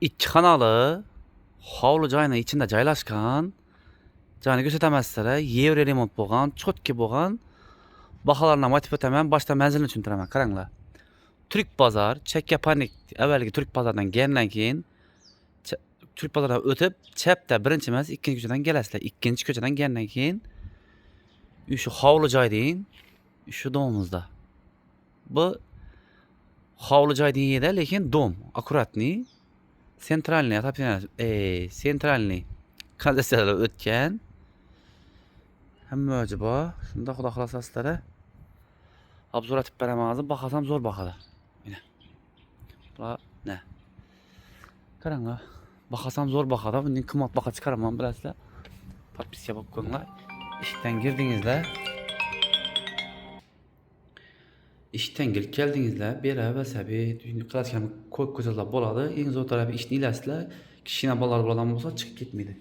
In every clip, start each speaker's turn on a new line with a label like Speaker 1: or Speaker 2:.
Speaker 1: İki kanalı hovli joyning içinde joylashgan joyni ko'rsatamizlar. Yevro remont bo'lgan, chotki bo'lgan. Baholarni aytib o'taman, boshda manzilni tushuntiraman. Qaranglar. Turk bozor, Chakkapanik avvalgi Turk bozordan kelgandan keyin Turk bozordan o'tib, chapda birinchi emas, ikkinchi ko'chadan kelasizlar. Ikkinchi ko'chadan kelgandan keyin shu hovli joy deyin, shu domimizda. Bu hovli joy deydi, lekin dom, akkuratniy. Sentralniy, sentralniy kanalizatsiyalar o'tgan. Hamma joyi bor. Shunda xudo xolasa sizlarga obzor etib beraman. Bahasam zo'r bahada. Mana. Bular ne? Qaranglar. Bahasam zo'r bahada. Bundan qimmat baha chiqaraman, bilasizlar. Podpiska bo'lib qo'yinglar. Eshikdan kirdingizlar. Eshikdan kirib keldingizlar. Bera va sabi qilayotgan ko'p ko'chalar bo'ladi. Eng zo'r tarafi ishni ilasizlar. Kichkina bolalar bo'lgan bo'lsa chiqib ketmaydi.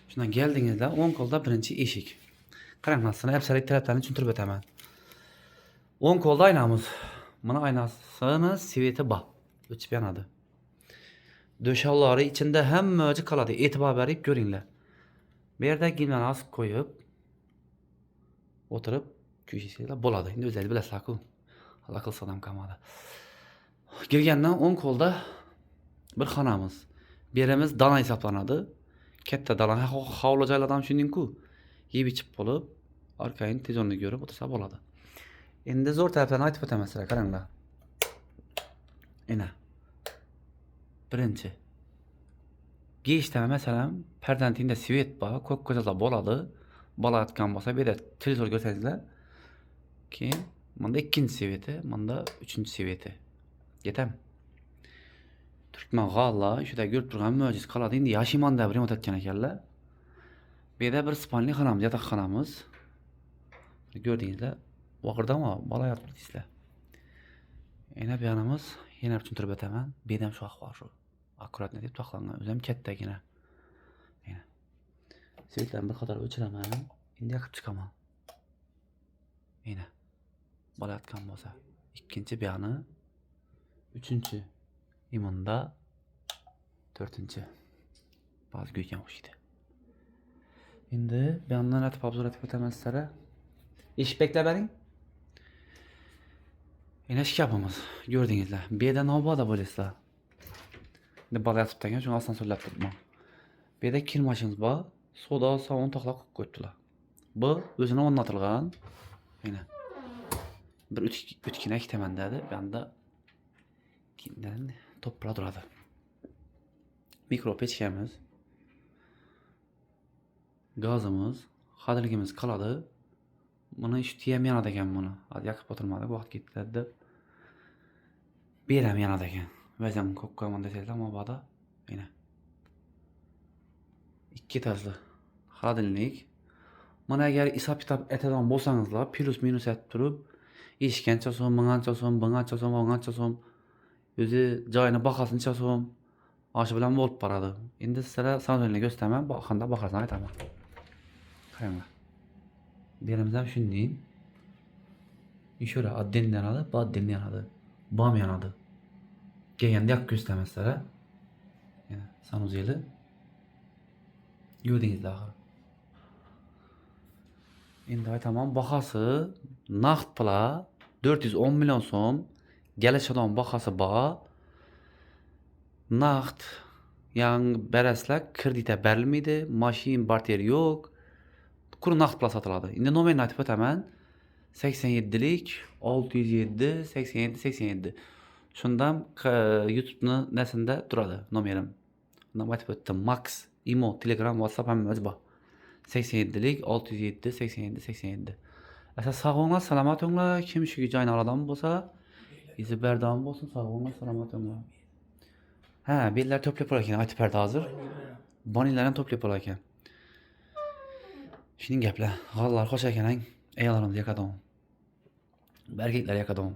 Speaker 1: Shundan keldingizlar, o'ng qo'lda birinchi eshik. Qaranglar, sizlarga hepsalik taraflarni tushuntirib o'taman. O'ng qo'lda aynamiz. Mana aynasini sveti bor. O'chib yanadi. Döşavlari içinde hamma joyi qoladi. E'tibor berib ko'ringlar. Bu yerda gilmani osib qo'yib o'tirib ko'rishingizlar bo'ladi. Endi o'zingiz bilasizlar-ku. Alloh qilsa ham qamadi. Girgandan o'ng qo'lda bir xonamiz. Berimiz dana hisoblanadi. Katta dala hovli joylardan shunding-ku. Yeb ichib bo'lib, orqayin tezonni ko'rib o'tirsa bo'ladi. Endi zo'r taraflarni aytib o'taman sizlarga, qaranglar. Ena. Birinchi. Girishda masalan, pardantida svet bor, ko'k ko'chalar bo'ladi. Bola aytgan bo'lsa, bu yerda televizor ko'rsangizlar, keyin bunda ikkinchi sveti, bunda uchinchi sveti. Yetam. Turkman g'alla, shuda ko'rib turgan mo'jiz qoladi. Endi Yashimanda bir remont etgan ekanlar. Bu yerda bir spalni xonamiz, yotoqxonamiz. Ko'rdingizlar, vaqirdanmi bola yotibdi deysizlar. Yana bu yanimiz, yana bir tushuntirib o'taman. Bu yerda ham shu ahvol shu. Akkuratni deb taxlangan, o'zi ham kattagina. Mana. Svetlarni bir qator o'chiraman, endi yoqib chiqaman. Mana. Bola yotgan bo'lsa, ikkinchi bu yana, uchinchi imunda, to'rtinchi. Ba'zi go'ygan o'xshaydi. Endi bu yandan atib obzor etib o'taman sizlarga. Eshik beklab bering. Yana shkafimiz, ko'rdingizlar. Bu yerda nobada bo'lasizlar. Endi bola yotibdan keyin shuni asansörlab turibman. Bu yerda kir mashinamiz bor. Soda, sovun to'qlab qo'yib qo'yibdilar. Bu o'zini o'rnatilgan. Mana. Bir o'tkina ikkitaman dedi. Bu yerda kindan to'plar turadi. Mikro pechkamiz. Gazimiz, xadirligimiz qoladi. Buni ishti ham yanadi ekan buni. Hozir yoqib o'tirmadik, vaqt ketdi deb. Bu ham yanadi ekan. Vazam ko'p qo'yaman desanglar, mabodo. Mana. Ikki tazli xadirlik. Mana agar hisob-kitob aytadigan bo'lsangizlar, plus minus aytib turib, eshikkancha so'm, ming'ancha so'm, bing'ancha so'm, o'ng'ancha so'm, o'zi joyini bahosini so'm, oshi bilan bo'lib boradi. Endi sizlarga savdoni ko'rsataman, qanday bahosini aytaman. Qaranglar. Berimiz ham shunday. Ishora odden yanadi, bodden yanadi, bom yanadi. Kelganda yoqib ko'rsataman sizlarga. Yana sanuzeli. Ko'rdingizlar axir. Endi aytaman, bahosi naqd pula 410 million so'm. Galashadon bahosi bor. Naqd yangi berasizlar, kreditga berilmaydi, mashin barter yo'q. Quri naqd pula sotiladi. Endi nomerini aytib o'taman. 87lik 607 87 87. Shundan YouTube'ni nasında turadi nomerim. Bundan aytib o'tdim. Max, Imo, Telegram, WhatsApp hammamiz bor. 87lik 607 87 87. Asa sog' bo'linglar, salomat bo'linglar. Kim shu joyni oladigan bo'lsa, izi bardam bo'lsin, sog' bo'linglar, salomat bo'linglar. Ha, bellar to'plab qo'yar ekan, aytib berdi hozir. Bonilar ham to'plab qo'yar ekan. Shuning gaplar. G'allar qo'sh ekan, ayollarimiz yaqadon. Erkeklar yaqadon.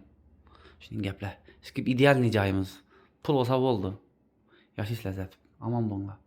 Speaker 1: Shuning gaplar. Skip idealniy joyimiz. Pul olsa bo'ldi. Yashash lazzat. Omon bo'linglar.